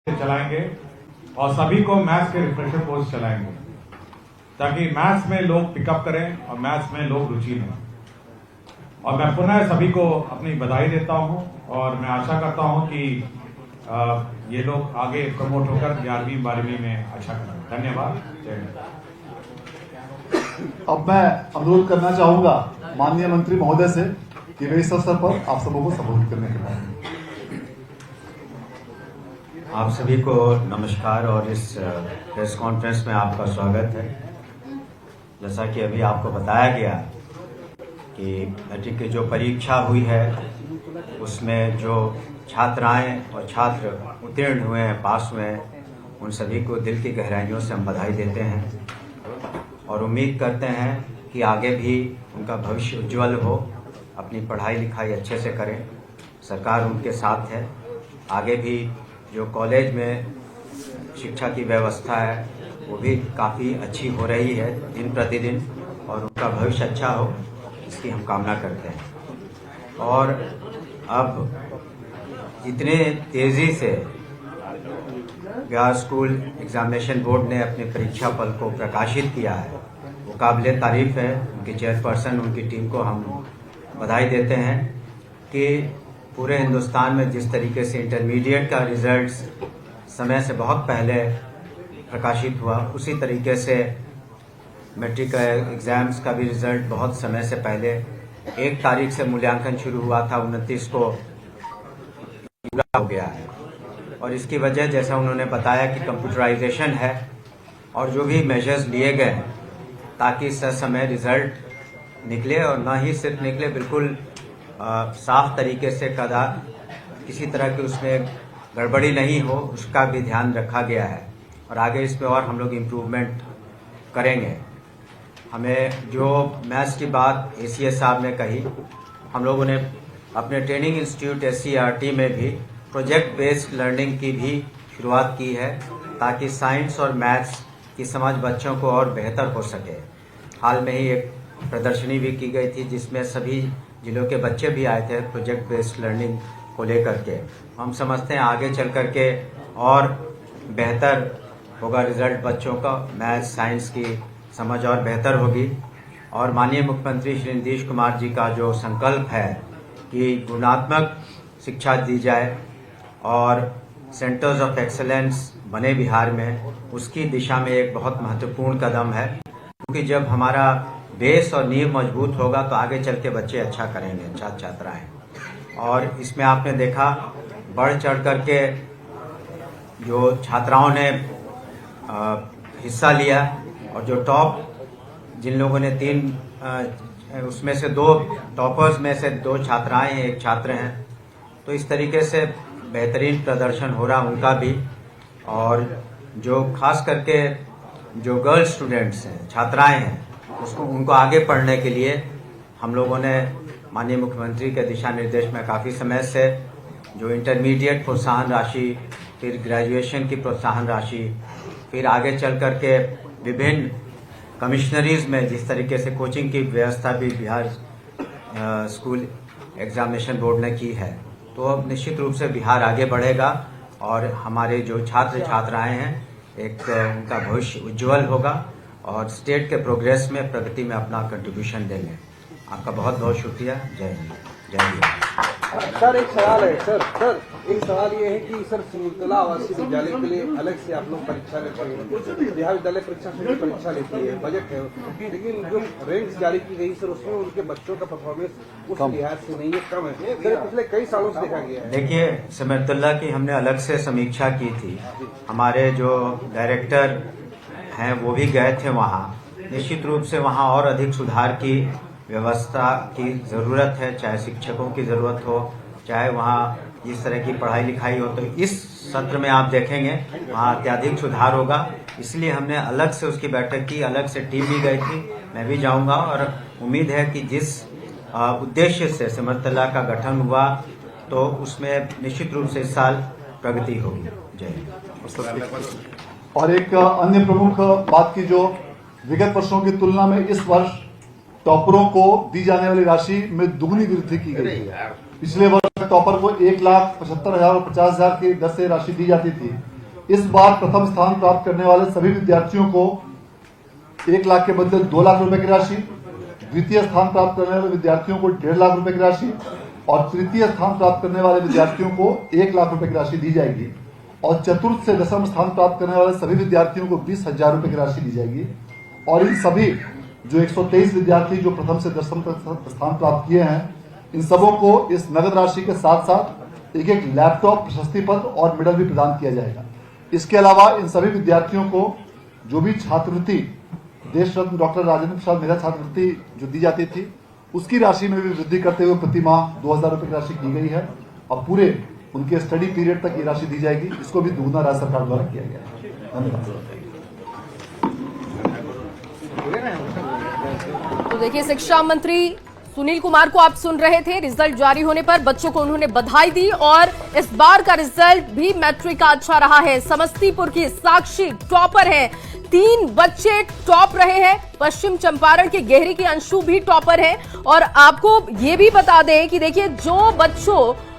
चलाएंगे और सभी को मैथ्स के रिफ्रेशर कोर्स चलाएंगे ताकि मैथ्स में लोग पिकअप करें और मैथ्स में लोग रुचि लें। और मैं पुनः सभी को अपनी बधाई देता हूं और मैं आशा करता हूं कि ये लोग आगे प्रमोट होकर 11वीं 12वीं में अच्छा करें। धन्यवाद। जय हिंद। अब मैं अनुरोध करना चाहूंगा माननीय मंत्री महोदय से कि वे इस अवसर पर आप सबों को संबोधित करने के बाद। आप सभी को नमस्कार और इस प्रेस कॉन्फ्रेंस में आपका स्वागत है। जैसा कि अभी आपको बताया गया कि मैट्रिक की जो परीक्षा हुई है उसमें जो छात्राएं और छात्र उत्तीर्ण हुए हैं, पास हुए हैं, उन सभी को दिल की गहराइयों से हम बधाई देते हैं और उम्मीद करते हैं कि आगे भी उनका भविष्य उज्जवल हो, अपनी पढ़ाई लिखाई अच्छे से करें। सरकार उनके साथ है। आगे भी जो कॉलेज में शिक्षा की व्यवस्था है वो भी काफ़ी अच्छी हो रही है दिन प्रतिदिन और उनका भविष्य अच्छा हो, इसकी हम कामना करते हैं। और अब जितने तेज़ी से बिहार स्कूल एग्जामिनेशन बोर्ड ने अपने परीक्षा फल को प्रकाशित किया है वो काबिले तारीफ़ है। उनकी चेयरपर्सन, उनकी टीम को हम बधाई देते हैं कि पूरे हिंदुस्तान में जिस तरीके से इंटरमीडिएट का रिजल्ट्स समय से बहुत पहले प्रकाशित हुआ, उसी तरीके से मैट्रिक एग्ज़ाम्स का भी रिजल्ट बहुत समय से पहले 1 तारीख से मूल्यांकन शुरू हुआ था, 29 को पूरा हो गया है। और इसकी वजह जैसा उन्होंने बताया कि कंप्यूटराइजेशन है और जो भी मेजर्स लिए गए हैं ताकि ससमय रिजल्ट निकले और न ही सिर्फ निकले, बिल्कुल साफ तरीके से किसी तरह की उसमें गड़बड़ी नहीं हो, उसका भी ध्यान रखा गया है। और आगे इसमें और हम लोग इम्प्रूवमेंट करेंगे। हमें जो मैथ्स की बात ACS साहब ने कही, हम लोगों ने अपने ट्रेनिंग इंस्टीट्यूट SCRT में भी प्रोजेक्ट बेस्ड लर्निंग की भी शुरुआत की है ताकि साइंस और मैथ्स की समझ बच्चों को और बेहतर हो सके। हाल में ही एक प्रदर्शनी भी की गई थी जिसमें सभी जिलों के बच्चे भी आए थे प्रोजेक्ट बेस्ड लर्निंग को लेकर के। हम समझते हैं आगे चल कर के और बेहतर होगा रिजल्ट, बच्चों का मैथ्स साइंस की समझ और बेहतर होगी। और माननीय मुख्यमंत्री श्री नीतीश कुमार जी का जो संकल्प है कि गुणात्मक शिक्षा दी जाए और सेंटर्स ऑफ एक्सेलेंस बने बिहार में, उसकी दिशा में एक बहुत महत्वपूर्ण कदम है। क्योंकि जब हमारा बेस और नींव मजबूत होगा तो आगे चल के बच्चे अच्छा करेंगे, छात्र छात्राएं। और इसमें आपने देखा बढ़ चढ़ कर के जो छात्राओं ने हिस्सा लिया और जो टॉप जिन लोगों ने 3 उसमें से 2 टॉपर्स में से 2 छात्राएं हैं, 1 छात्र हैं, तो इस तरीके से बेहतरीन प्रदर्शन हो रहा उनका भी। और जो खास करके जो गर्ल स्टूडेंट्स हैं, छात्राएं हैं, उनको आगे पढ़ने के लिए हम लोगों ने माननीय मुख्यमंत्री के दिशा निर्देश में काफ़ी समय से जो इंटरमीडिएट प्रोत्साहन राशि, फिर ग्रेजुएशन की प्रोत्साहन राशि, फिर आगे चल कर के विभिन्न कमिश्नरीज में जिस तरीके से कोचिंग की व्यवस्था भी बिहार स्कूल एग्जामिनेशन बोर्ड ने की है, तो अब निश्चित रूप से बिहार आगे बढ़ेगा और हमारे जो छात्र छात्राएं हैं एक उनका भविष्य उज्जवल होगा और स्टेट के प्रोग्रेस में, प्रगति में अपना कंट्रीब्यूशन देंगे। आपका बहुत बहुत शुक्रिया। जय हिंद। जय हिंद। सर एक सवाल है सर एक सवाल ये है कि सर सिमुलतला आवासीय विद्यालय के लिए अलग से आप लोग परीक्षा लेते हैं, बिहार विद्यालय परीक्षा समिति परीक्षा लेती है, बजट है, लेकिन जो रैंक जारी की गई सर उसमें उनके बच्चों का परफॉर्मेंस उस लिहाज से नहीं है, कम है सर, पिछले कई सालों से देखा गया है। देखिए, सिमुलतला की हमने अलग से समीक्षा की थी। हमारे जो डायरेक्टर हैं वो भी गए थे वहाँ। निश्चित रूप से वहाँ और अधिक सुधार की व्यवस्था की ज़रूरत है, चाहे शिक्षकों की ज़रूरत हो, चाहे वहाँ जिस तरह की पढ़ाई लिखाई हो। तो इस सत्र में आप देखेंगे वहाँ अत्यधिक सुधार होगा, इसलिए हमने अलग से उसकी बैठक की, अलग से टीम भी गई थी, मैं भी जाऊँगा। और उम्मीद है कि जिस उद्देश्य से सिमुलतला का गठन हुआ तो उसमें निश्चित रूप से इस साल प्रगति होगी। जय हिंद। और एक अन्य प्रमुख बात की, जो विगत वर्षों की तुलना में इस वर्ष टॉपरों को दी जाने वाली राशि में दुगनी वृद्धि की गई है। पिछले वर्ष टॉपर को 1,75,000 और 50,000 की दर से राशि दी जाती थी, इस बार प्रथम स्थान प्राप्त करने वाले सभी विद्यार्थियों को 1 लाख के बदले 2 लाख रुपए की राशि, द्वितीय स्थान प्राप्त करने वाले विद्यार्थियों को 1.5 लाख रुपए की राशि और तृतीय स्थान प्राप्त करने वाले विद्यार्थियों को 1 लाख रुपए की राशि दी जाएगी और चतुर्थ से दसम स्थान प्राप्त करने वाले सभी विद्यार्थियों को 20,000 रुपए की राशि दी जाएगी। और इन सभी जो 123 विद्यार्थी जो प्रथम से दसम तक स्थान प्राप्त किए हैं, इन सबों को इस नगद राशि के साथ साथ एक लैपटॉप, प्रशस्ति पत्र और मेडल भी प्रदान किया जाएगा। इसके अलावा इन सभी विद्यार्थियों को जो भी छात्रवृत्ति देश रत्न डॉक्टर राजेंद्र प्रसाद मेधा छात्रवृत्ति जो दी जाती थी, उसकी राशि में भी वृद्धि करते हुए प्रति माह 2,000 रुपए की राशि की गई है और पूरे उनके स्टडी पीरियड तक ये राशि दी जाएगी। इसको भी दुगुना राज्य सरकार द्वारा किया गया है। धन्यवाद। तो देखिए, शिक्षा मंत्री सुनील कुमार को आप सुन रहे थे। रिजल्ट जारी होने पर बच्चों को उन्होंने बधाई दी और इस बार का रिजल्ट भी मैट्रिक का अच्छा रहा है। समस्तीपुर की साक्षी टॉपर है, 3 बच्चे टॉप रहे हैं। पश्चिम चंपारण के गेहरी के अंशु भी टॉपर है। और आपको ये भी बता दें कि देखिए,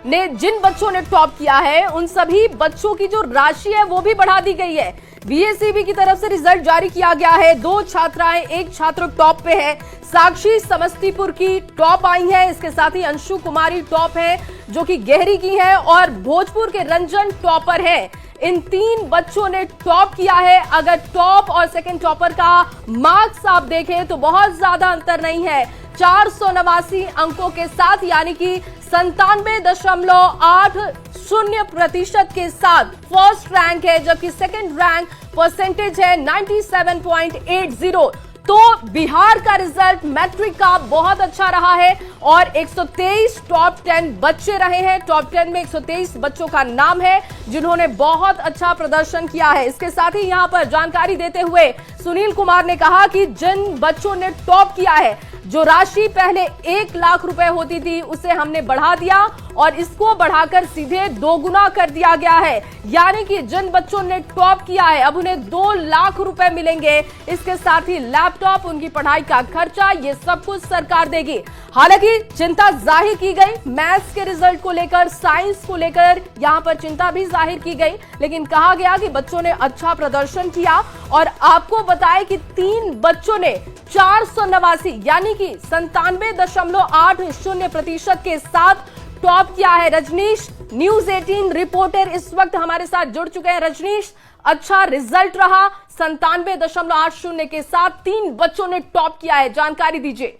जिन बच्चों ने टॉप किया है उन सभी बच्चों की जो राशि है वो भी बढ़ा दी गई है। बीएसईबी की तरफ से रिजल्ट जारी किया गया है। 2 छात्राएं, 1 छात्र टॉप पे है। साक्षी समस्तीपुर की टॉप आई है, इसके साथ ही अंशु कुमारी टॉप है जो कि गेहरी की है और भोजपुर के रंजन टॉपर है। इन 3 बच्चों ने टॉप किया है। अगर टॉप और सेकंड टॉपर का मार्क्स आप देखें तो बहुत ज्यादा अंतर नहीं है, 489 अंकों के साथ, यानी कि 97.80% के साथ फर्स्ट रैंक है, जबकि सेकंड रैंक परसेंटेज है 97.80। तो बिहार का रिजल्ट मैट्रिक का बहुत अच्छा रहा है और 123 टॉप 10 बच्चे रहे हैं। टॉप 10 में 123 बच्चों का नाम है जिन्होंने बहुत अच्छा प्रदर्शन किया है। इसके साथ ही यहां पर जानकारी देते हुए सुनील कुमार ने कहा कि जिन बच्चों ने टॉप किया है, जो राशि पहले 1 लाख रुपए होती थी उसे हमने बढ़ा दिया और इसको बढ़ाकर सीधे 2 गुना कर दिया गया है। यानी कि जिन बच्चों ने टॉप किया है अब उन्हें 2 लाख रुपए मिलेंगे। इसके साथ ही लैपटॉप, उनकी पढ़ाई का खर्चा, ये सब कुछ सरकार देगी। हालांकि चिंता जाहिर की गई मैथ्स के रिजल्ट को लेकर, साइंस को लेकर यहां पर चिंता भी जाहिर की गई, लेकिन कहा गया कि बच्चों ने अच्छा प्रदर्शन किया। और आपको बताएं कि 3 बच्चों ने 489 यानी कि 97.80% के साथ टॉप किया है। रजनीश, न्यूज 18 रिपोर्टर इस वक्त हमारे साथ जुड़ चुके हैं। रजनीश, अच्छा रिजल्ट रहा, 97.80 के साथ 3 बच्चों ने टॉप किया है, जानकारी दीजिए।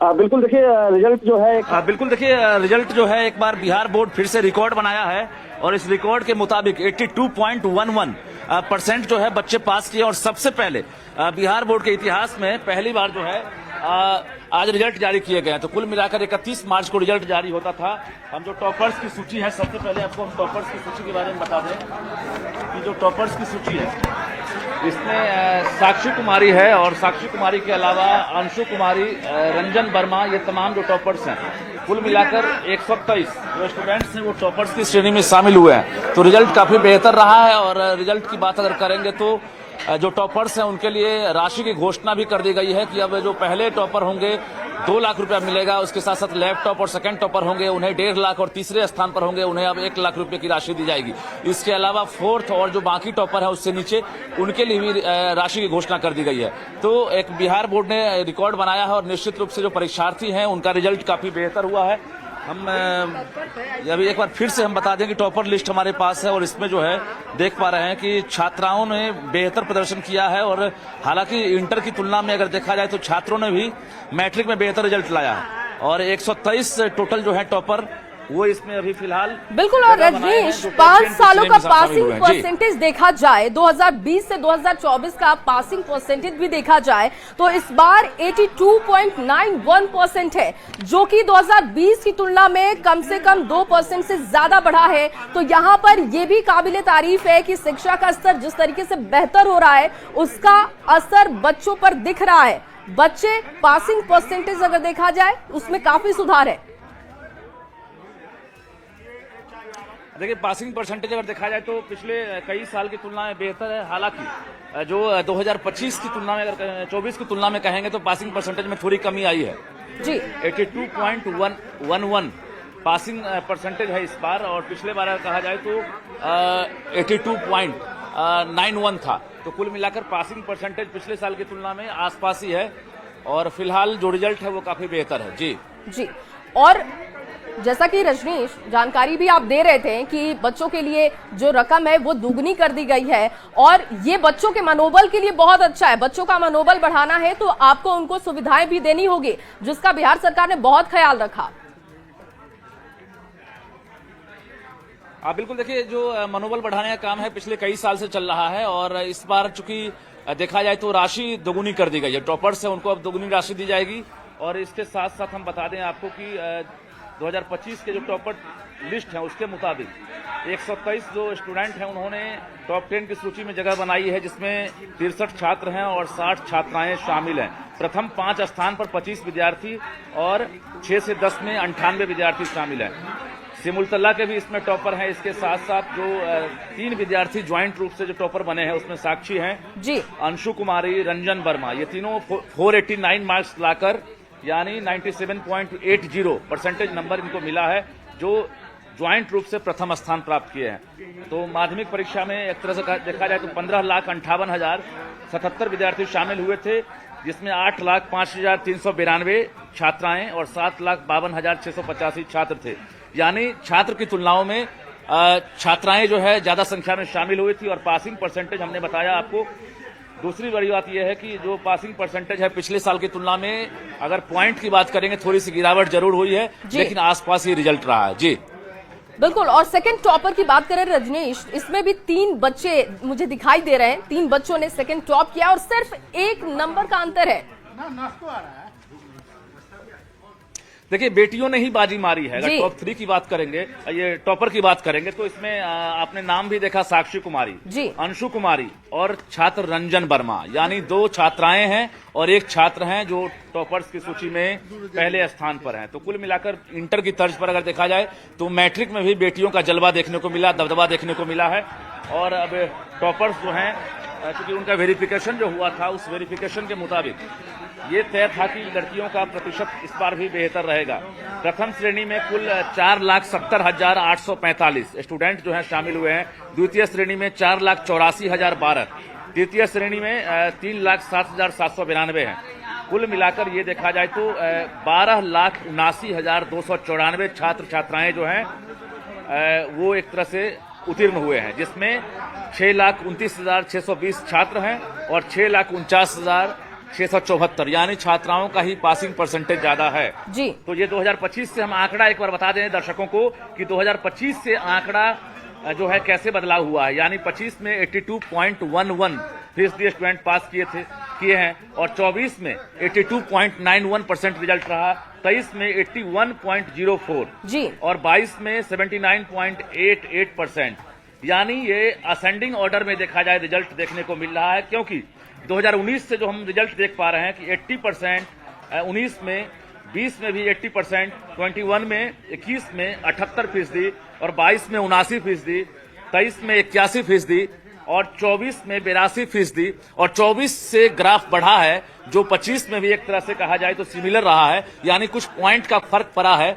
बिल्कुल देखिए, रिजल्ट जो है एक बार बिहार बोर्ड फिर से रिकॉर्ड बनाया है और इस रिकॉर्ड के मुताबिक 82.11% जो है बच्चे पास किए और सबसे पहले बिहार बोर्ड के इतिहास में पहली बार जो है आज रिजल्ट जारी किए गए हैं। तो कुल मिलाकर 31 मार्च को रिजल्ट जारी होता था। हम जो टॉपर्स की सूची है, सबसे पहले आपको हम टॉपर्स की सूची के बारे में बता दें कि जो टॉपर्स की सूची है इसमें साक्षी कुमारी है और साक्षी कुमारी के अलावा अंशु कुमारी, रंजन वर्मा, ये तमाम जो टॉपर्स हैं, कुल मिलाकर 123 जो स्टूडेंट्स हैं वो टॉपर्स की श्रेणी में शामिल हुए हैं। तो रिजल्ट काफी बेहतर रहा है और रिजल्ट की बात अगर करेंगे तो जो टॉपर्स हैं उनके लिए राशि की घोषणा भी कर दी गई है कि अब जो पहले टॉपर होंगे 2 लाख रुपया मिलेगा, उसके साथ साथ लैपटॉप और सेकंड टॉपर होंगे उन्हें 1.5 लाख और तीसरे स्थान पर होंगे उन्हें अब 1 लाख रुपए की राशि दी जाएगी। इसके अलावा फोर्थ और जो बाकी टॉपर है उससे नीचे उनके लिए भी राशि की घोषणा कर दी गई है। तो एक बिहार बोर्ड ने रिकॉर्ड बनाया है और निश्चित रूप से जो परीक्षार्थी हैं उनका रिजल्ट काफी बेहतर हुआ है। हम अभी एक बार फिर से हम बता दें कि टॉपर लिस्ट हमारे पास है और इसमें जो है देख पा रहे हैं कि छात्राओं ने बेहतर प्रदर्शन किया है और हालांकि इंटर की तुलना में अगर देखा जाए तो छात्रों ने भी मैट्रिक में बेहतर रिजल्ट लाया है और 123 टोटल जो है टॉपर वो इसमें अभी फिलहाल बिल्कुल। और रजनीश, 5 सालों का पासिंग परसेंटेज देखा जाए, 2020 से 2024 का पासिंग परसेंटेज भी देखा जाए तो इस बार 82.91% है, जो कि 2020 की तुलना में कम से कम 2% से ज्यादा बढ़ा है। तो यहाँ पर यह भी काबिले तारीफ है कि शिक्षा का स्तर जिस तरीके से बेहतर हो रहा है उसका असर बच्चों पर दिख रहा है। बच्चे पासिंग परसेंटेज अगर देखा जाए उसमें काफी सुधार है। देखिए, पासिंग परसेंटेज अगर देखा जाए तो पिछले कई साल की तुलना में बेहतर है। हालांकि जो 2025 की तुलना में अगर 24 की तुलना में कहेंगे तो पासिंग परसेंटेज में थोड़ी कमी आई है जी। 82.11 पासिंग परसेंटेज है इस बार, और पिछले बार अगर कहा जाए तो 82.91 था। तो कुल मिलाकर पासिंग परसेंटेज पिछले साल की तुलना में आसपास ही है, और फिलहाल जो रिजल्ट है वो काफी बेहतर है। जी। और जैसा कि रजनीश जानकारी भी आप दे रहे थे कि बच्चों के लिए जो रकम है वो दुगनी कर दी गई है, और ये बच्चों के मनोबल के लिए बहुत अच्छा है। बच्चों का मनोबल बढ़ाना है तो आपको उनको सुविधाएं भी देनी होगी, जिसका बिहार सरकार ने बहुत ख्याल रखा। आप बिल्कुल देखिए, जो मनोबल बढ़ाने का काम है पिछले कई साल से चल रहा है, और इस बार चूंकि देखा जाए तो राशि दोगुनी कर दी गई है। टॉपर्स है उनको अब दोगुनी राशि दी जाएगी, और इसके साथ साथ हम बता दें आपको कि 2025 के जो टॉपर लिस्ट है उसके मुताबिक 123 जो स्टूडेंट हैं उन्होंने टॉप 10 की सूची में जगह बनाई है, जिसमें 63 छात्र हैं और 60 छात्राएं शामिल हैं। प्रथम 5 स्थान पर 25 विद्यार्थी और 6 से 10 में 98 विद्यार्थी शामिल हैं। सिमुलतला के भी इसमें टॉपर हैं। इसके साथ साथ जो 3 विद्यार्थी ज्वाइंट रूप से जो टॉपर बने हैं उसमें साक्षी हैं जी, अंशु कुमारी, रंजन वर्मा, ये तीनों 489 मार्क्स लाकर यानी 97.80 परसेंटेज नंबर इनको मिला है, जो ज्वाइंट रूप से प्रथम स्थान प्राप्त किए हैं। तो माध्यमिक परीक्षा में एक तरह से देखा जाए तो 15,58,077 विद्यार्थी शामिल हुए थे, जिसमें 8,05,392 छात्राएं और 7,52,685 छात्र थे। यानी छात्र की तुलनाओं में छात्राएं जो है ज्यादा संख्या में शामिल हुई थी, और पासिंग परसेंटेज हमने बताया आपको। दूसरी बड़ी बात यह है कि जो पासिंग परसेंटेज है पिछले साल की तुलना में अगर पॉइंट की बात करेंगे थोड़ी सी गिरावट जरूर हुई है, लेकिन आसपास ही रिजल्ट रहा है। जी बिल्कुल। और सेकंड टॉपर की बात करें रजनीश, इसमें भी 3 बच्चे मुझे दिखाई दे रहे हैं। 3 बच्चों ने सेकंड टॉप किया और सिर्फ 1 नंबर का अंतर है। देखिए, बेटियों ने ही बाजी मारी है। अगर टॉप 3 की बात करेंगे, ये टॉपर की बात करेंगे, तो इसमें आपने नाम भी देखा, साक्षी कुमारी जी, अंशु कुमारी और छात्र रंजन वर्मा, यानी 2 छात्राएं हैं और 1 छात्र हैं जो टॉपर्स की सूची में पहले स्थान पर हैं। तो कुल मिलाकर इंटर की तर्ज पर अगर देखा जाए तो मैट्रिक में भी बेटियों का जलवा देखने को मिला, दबदबा देखने को मिला है। और अब टॉपर्स जो हैं, क्योंकि उनका वेरिफिकेशन जो हुआ था, उस वेरिफिकेशन के मुताबिक ये तय था कि लड़कियों का प्रतिशत इस बार भी बेहतर रहेगा। प्रथम श्रेणी में कुल 4,70,845 स्टूडेंट जो हैं शामिल हुए हैं। द्वितीय श्रेणी में 4,84,012, तृतीय श्रेणी में 3,07,792 हैं। कुल मिलाकर ये देखा जाए तो 12,79,294 छात्र छात्राएं जो हैं वो एक तरह से उत्तीर्ण हुए हैं, जिसमें 6,29,620 छात्र हैं और 6,49,674 यानी छात्राओं का ही पासिंग परसेंटेज ज्यादा है जी। तो ये 2025 से हम आंकड़ा एक बार बता दें दर्शकों को कि 2025 से आंकड़ा जो है कैसे बदलाव हुआ है। यानी 25 में 82.11% स्टूडेंट पास किए हैं, और 24 में 82.91% रिजल्ट रहा, 23 में 81.04 जी, और 22 में 79.88%। यानी ये असेंडिंग ऑर्डर में देखा जाए रिजल्ट देखने को मिल रहा है, क्योंकि 2019 से जो हम रिजल्ट देख पा रहे हैं कि 80%, 19 में 20 में भी 80%, 21 में 21 में 78% और 22 में 79%, 23 में 81% और 24 में 82%, और 24 से ग्राफ बढ़ा है, जो 25 में भी एक तरह से कहा जाए तो सिमिलर रहा है, यानी कुछ पॉइंट का फर्क पड़ा है।